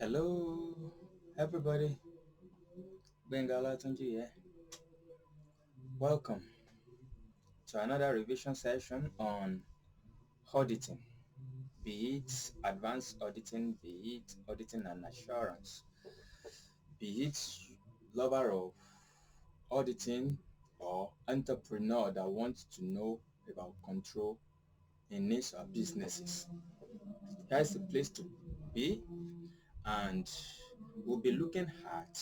Hello, everybody. Bengala Tunji here. Welcome to another revision session on auditing, be it advanced auditing, be it auditing and assurance, be it lover of auditing or entrepreneur that wants to know about control in his or businesses. Here's the place to be, and we'll be looking at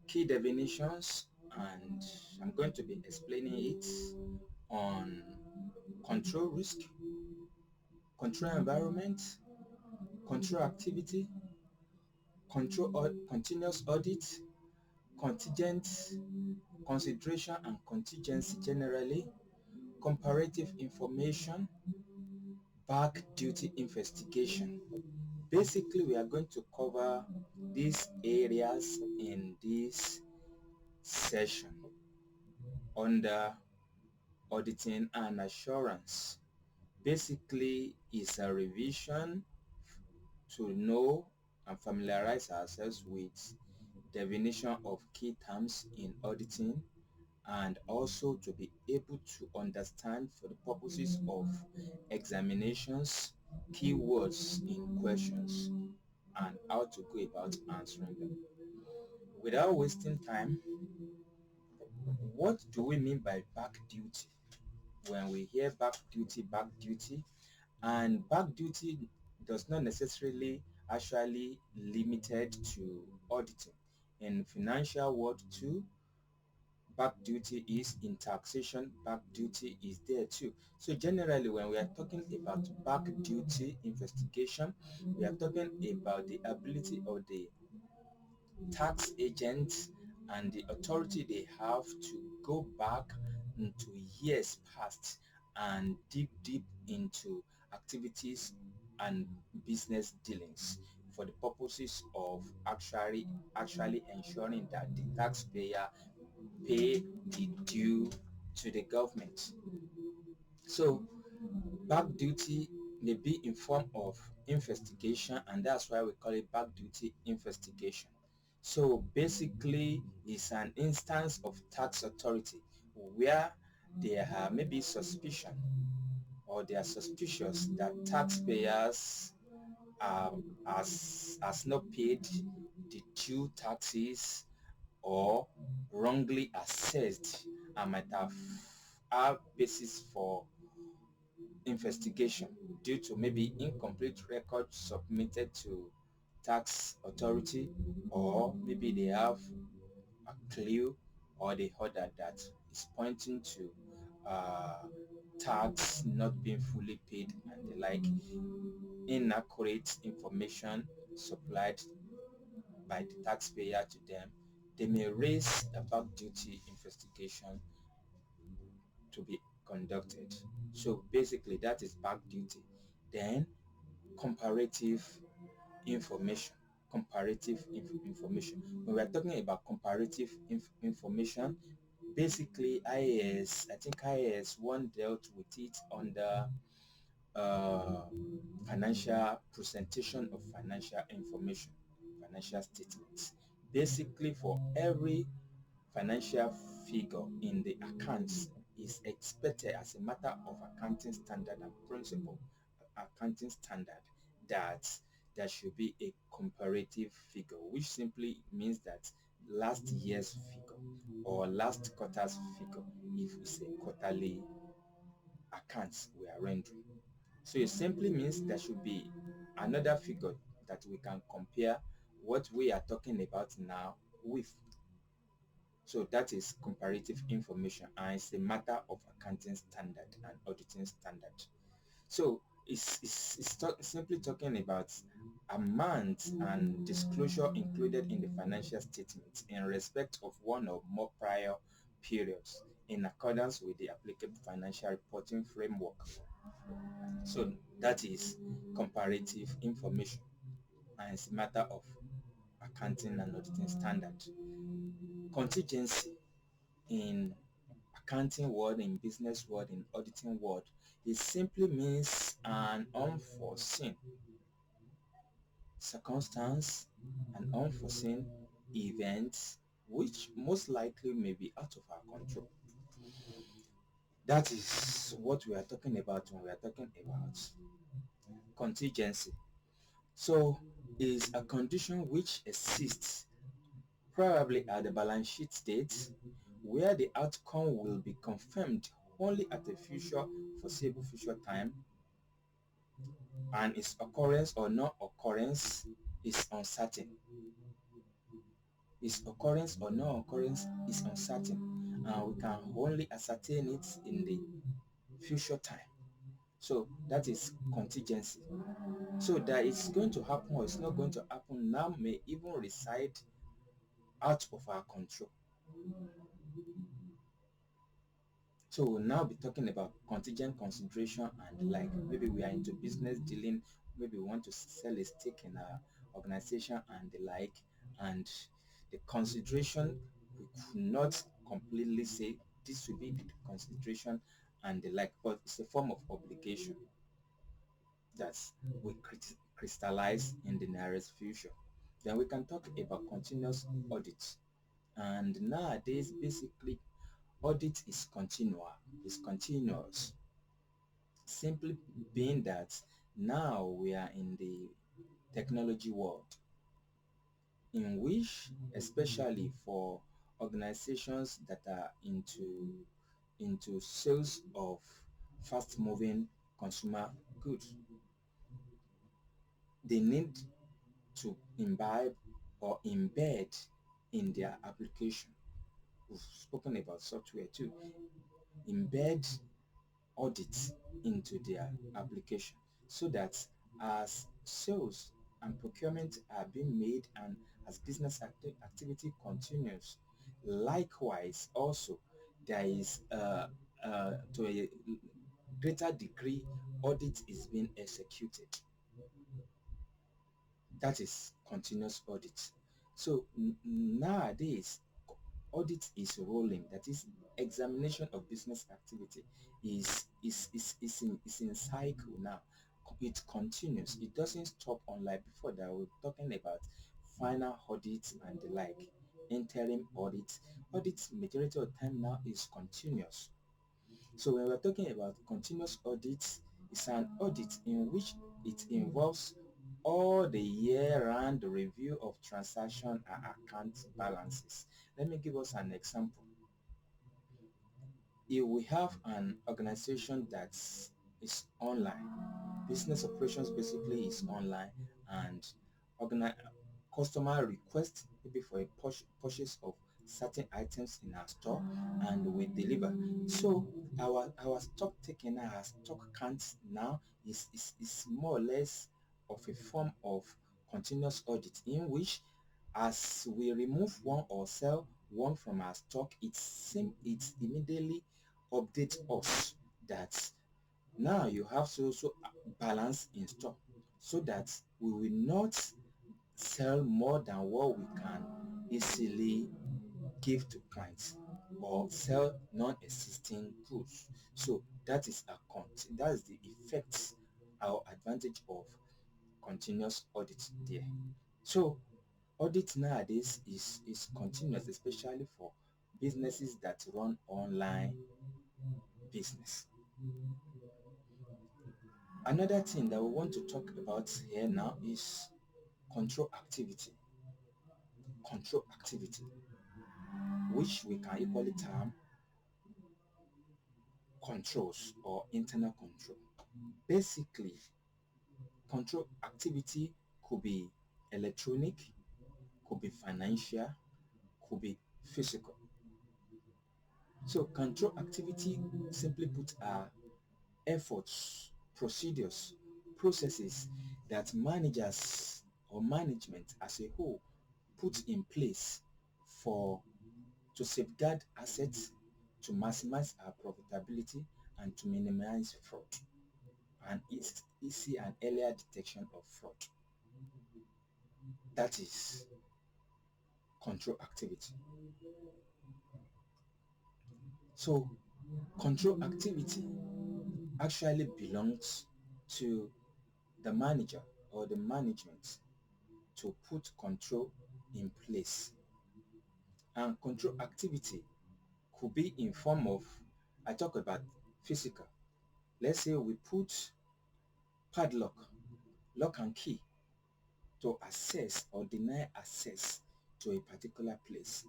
key definitions, and I'm going to be explaining it on control risk, control environment, control activity, continuous audit, contingent, consideration and contingency generally, comparative information, back duty investigation. Basically, we are going to cover these areas in this session under auditing and assurance. Basically, is a revision to know and familiarize ourselves with definition of key terms in auditing, and also to be able to understand, for the purposes of examinations, keywords in questions and how to go about answering them. Without wasting time, what do we mean by back duty? When we hear back duty, and back duty does not necessarily actually limited to auditing. In financial world too, back duty is in taxation, back duty is there too. So generally, when we are talking about back duty investigation, we are talking about the ability of the tax agents and the authority they have to go back into years past and dig deep into activities and business dealings for the purposes of actually ensuring that the taxpayer pay the due to the government. So back duty may be in form of investigation, and that's why we call it back duty investigation. So basically, it's an instance of tax authority where there are maybe suspicion, or they are suspicious that taxpayers has not paid the due taxes, or wrongly assessed and might have basis for investigation due to maybe incomplete records submitted to tax authority, or maybe they have a clue or the order that is pointing to tax not being fully paid and the like, inaccurate information supplied by the taxpayer to them. They may raise a back duty investigation to be conducted. So basically, that is back duty. Then comparative information. Information. When we are talking about comparative information, basically IAS, I think IAS one dealt with it under uh, financial presentation of financial information, financial statements. Basically, for every financial figure in the accounts is expected, as a matter of accounting standard and principle, accounting standard, that there should be a comparative figure, which simply means that last year's figure or last quarter's figure, if we say quarterly accounts we are rendering. So it simply means there should be another figure that we can compare what we are talking about now with. So that is comparative information, and it's a matter of accounting standard and auditing standard. So it's simply talking about amount and disclosure included in the financial statements in respect of one or more prior periods in accordance with the applicable financial reporting framework. So that is comparative information, and it's a matter of accounting and auditing standard. Contingency in accounting world, in business world, in auditing world, it simply means an unforeseen circumstance, and unforeseen events which most likely may be out of our control. That is what we are talking about when we are talking about contingency. So, is a condition which exists probably at the balance sheet date where the outcome will be confirmed only at a future foreseeable future time, and its occurrence or non-occurrence is uncertain. Its occurrence or non-occurrence is uncertain, and we can only ascertain it in the future time. So that is contingency. So that it's going to happen or it's not going to happen now may even reside out of our control. So we'll now be talking about contingent consideration and the like. Maybe we are into business dealing, maybe we want to sell a stake in our organization and the like, and the consideration we could not completely say this will be the consideration and the like, but it's a form of obligation that we crystallize in the nearest future. Then we can talk about continuous audit. And nowadays, basically, audit is continuous. Simply being that now we are in the technology world, in which, especially for organizations that are into sales of fast-moving consumer goods, they need to imbibe or embed in their application. We've spoken about software too. Embed audits into their application so that as sales and procurement are being made and as business activity continues, likewise also there is to a greater degree audit is being executed. That is continuous audit. So nowadays, audit is rolling. That is, examination of business activity is in cycle now. It continues. It doesn't stop, unlike before that we're talking about final audits and the like, interim audit. Audit majority of the time now is continuous. So when we're talking about continuous audits, it's an audit in which it involves all the year-round review of transaction and account balances. Let me give us an example. If we have an organization that is online, business operations basically is online, and customer request maybe for a purchase of certain items in our store, and we deliver. So our stock taking, our stock count now is more or less of a form of continuous audit, in which as we remove one or sell one from our stock, it immediately updates us that now you have to also balance in stock, so that we will not sell more than what we can easily give to clients or sell non-existing goods. So that is that is the effect or advantage of continuous audit there. So audit nowadays is continuous, especially for businesses that run online business. Another thing that we want to talk about here now is control activity. Control activity, which we can equally term controls or internal control. Basically, control activity could be electronic, could be financial, could be physical. So control activity, simply put, are efforts, procedures, processes that managers or management as a whole put in place for to safeguard assets, to maximize our profitability, and to minimize fraud, and it's easy and earlier detection of fraud. That is control activity. So control activity actually belongs to the manager or the management, to put control in place. And control activity could be in form of, I talk about physical. Let's say we put padlock, lock and key to access or deny access to a particular place.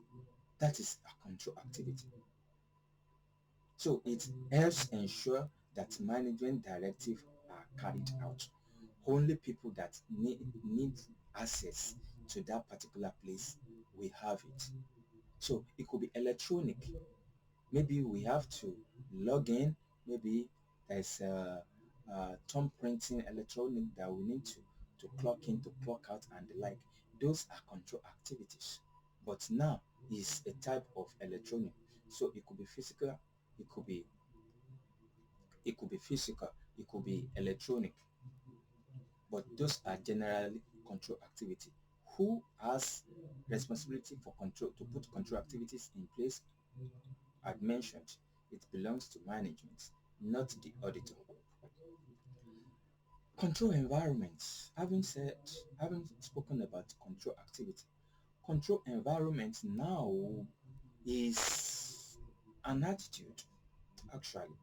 That is a control activity. So it helps ensure that management directives are carried out. Only people that need access to that particular place will have it. So it could be electronic. Maybe we have to log in. Maybe there's a thumb printing electronic that we need to clock in, to clock out, and the like. Those are control activities. But now is a type of electronic. So it could be physical, it could be physical, it could be electronic. But those are generally control activity. Who has responsibility for control, to put control activities in place? I've mentioned it belongs to management, not the auditor. Control environments. Having spoken about control activity, control environment now is an attitude. Actually,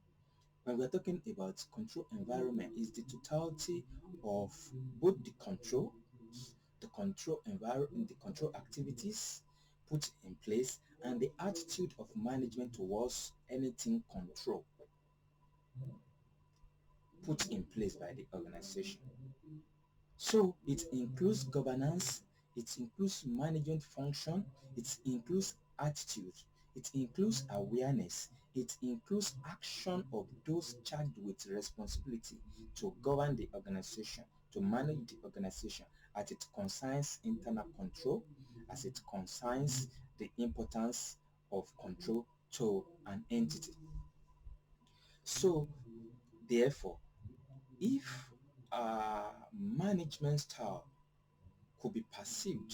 when we're talking about control environment, is the totality of both the control, the control environment, the control activities put in place, and the attitude of management towards anything control put in place by the organization. So it includes governance, it includes management function, it includes attitude, it includes awareness, it includes action of those charged with responsibility to govern the organization, to manage the organization, as it concerns internal control, as it concerns the importance of control to an entity. So therefore, if management style could be perceived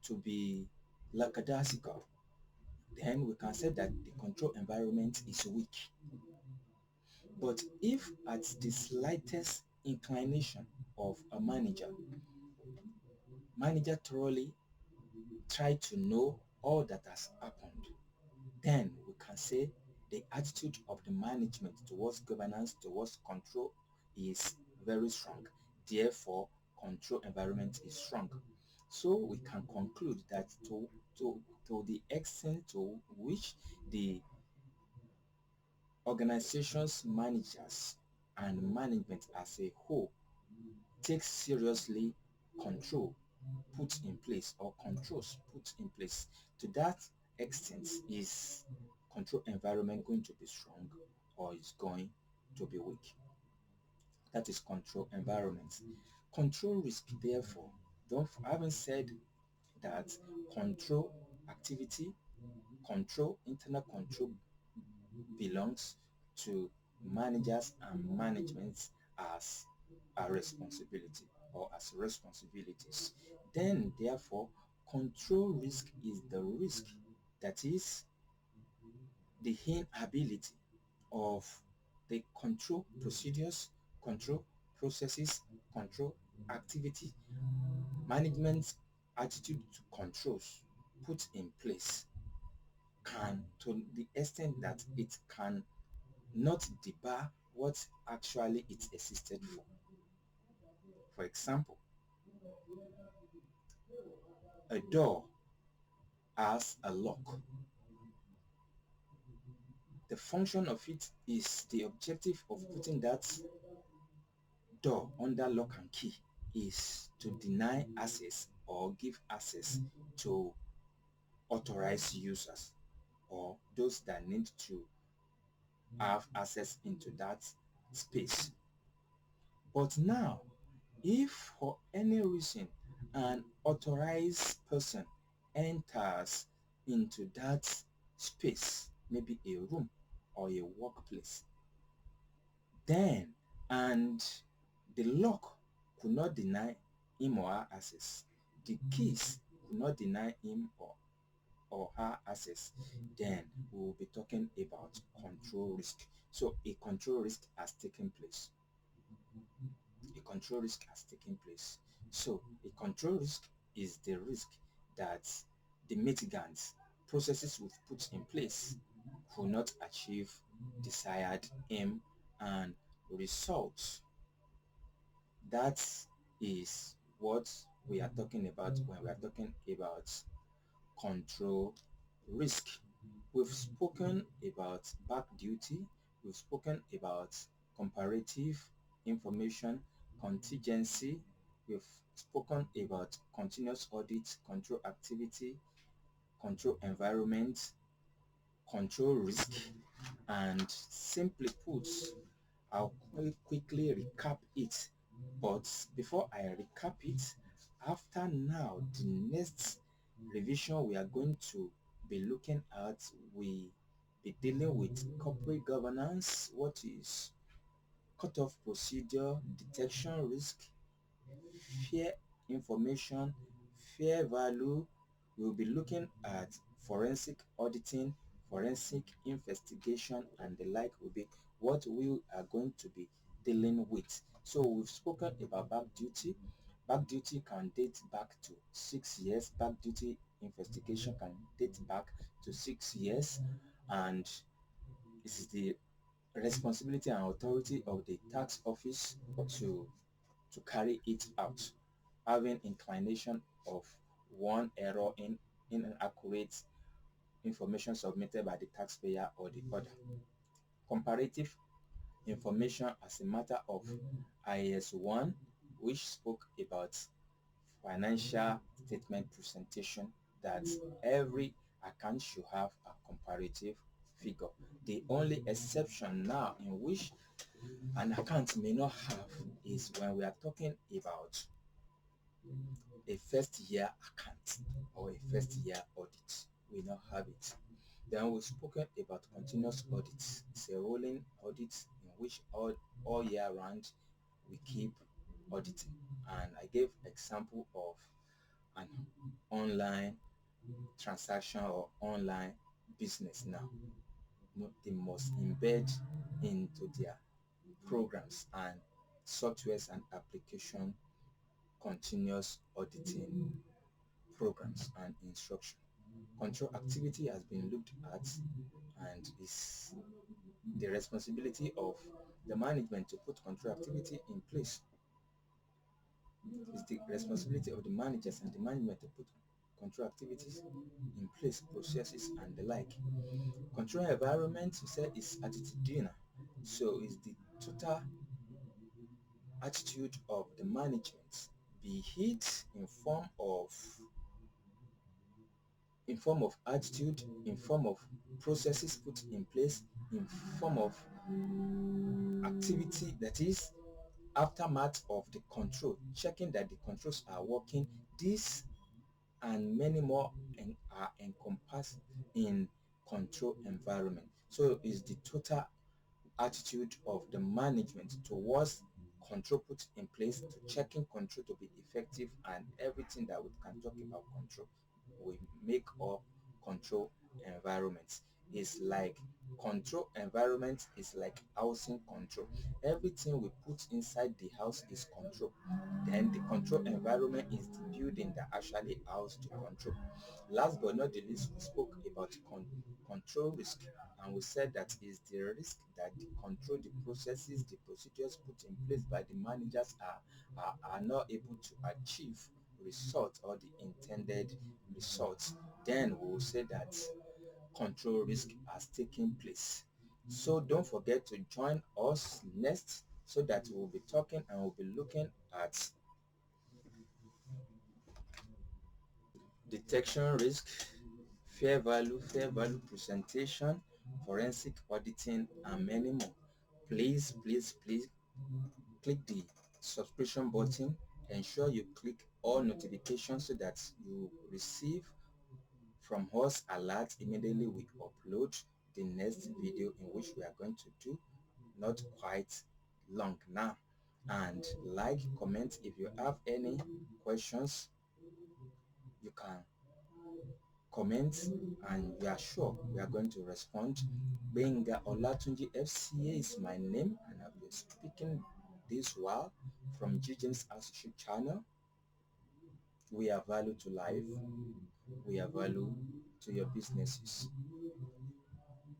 to be lackadaisical, then we can say that the control environment is weak. But if at the slightest inclination of a manager thoroughly try to know all that has happened, then we can say the attitude of the management towards governance, towards control is very strong. Therefore, control environment is strong. So we can conclude that to the extent to which the organization's managers and management as a whole takes seriously control put in place, or controls put in place, to that extent is control environment going to be strong or is going to be weak. That is control environment. Control risk, therefore, I haven't said that control activity, control, internal control belongs to managers and management as a responsibility or as responsibilities. Then, therefore, control risk is the risk that is the inability of the control procedures, control processes, control activity, management attitude to controls put in place can, to the extent that it can not debar what actually it existed for. For example, a door has a lock. The function of it is, the objective of putting that door under lock and key is to deny access or give access to authorized users or those that need to have access into that space. But now, if for any reason an authorized person enters into that space, maybe a room or a workplace, then, and the lock could not deny him or her access, the keys could not deny him or her access, then we will be talking about control risk. So a control risk has taken place. A control risk has taken place. So a control risk is the risk that the mitigants processes we've put in place will not achieve desired aim and results. That is what we are talking about when we are talking about control risk. We've spoken about back duty, we've spoken about comparative information, contingency, we've spoken about continuous audit, control activity, control environment, control risk, and simply put, I'll quickly recap it. But before I recap it, after now, the next revision we are going to be looking at, we be dealing with corporate governance, what is cutoff procedure, detection risk, fair information, fair value. We'll be looking at forensic auditing, forensic investigation, and the like will be what we are going to be dealing with. So we've spoken about back duty. Back duty can date back to 6 years. Back duty investigation can date back to 6 years, and it is the responsibility and authority of the tax office to carry it out, having inclination of one error in inaccurate information submitted by the taxpayer or the other. Comparative information as a matter of IS1, which spoke about financial statement presentation, that every account should have a comparative figure. The only exception now in which an account may not have is when we are talking about a first year account or a first year audit. We now have it. Then we've spoken about continuous audits. It's a rolling audit in which all year round we keep auditing. And I gave example of an online transaction or online business now. They must embed into their programs and softwares and application continuous auditing programs and instruction. Control activity has been looked at and is the responsibility of the management to put control activity in place. It's the responsibility of the managers and the management to put control activities in place, processes and the like. Control environment, we said, is attitudinal. So it's the total attitude of the management, be it in form of attitude, in form of processes put in place, in form of activity, that is aftermath of the control, checking that the controls are working. This and many more are encompassed in control environment. So it's the total attitude of the management towards control put in place, to checking control to be effective, and everything that we can talk about control we make up control environments. Is like control environment is like housing control. Everything we put inside the house is control. Then the control environment is the building that actually house the control. Last but not the least, we spoke about control risk, and we said that is the risk that the control, the processes, the procedures put in place by the managers are not able to achieve results or the intended results. Then we will say that control risk has taken place. So don't forget to join us next, so that we'll be talking and we'll be looking at detection risk, fair value presentation, forensic auditing, and many more. Please click the subscription button. Ensure you click all notifications so that you receive from us alert immediately we upload the next video, in which we are going to do not quite long now. And like, comment. If you have any questions, you can comment, and we are sure we are going to respond. Benga Olatunji FCA is my name, and I've been speaking this while from G James Associate Channel. We are value to life. We are value to your businesses.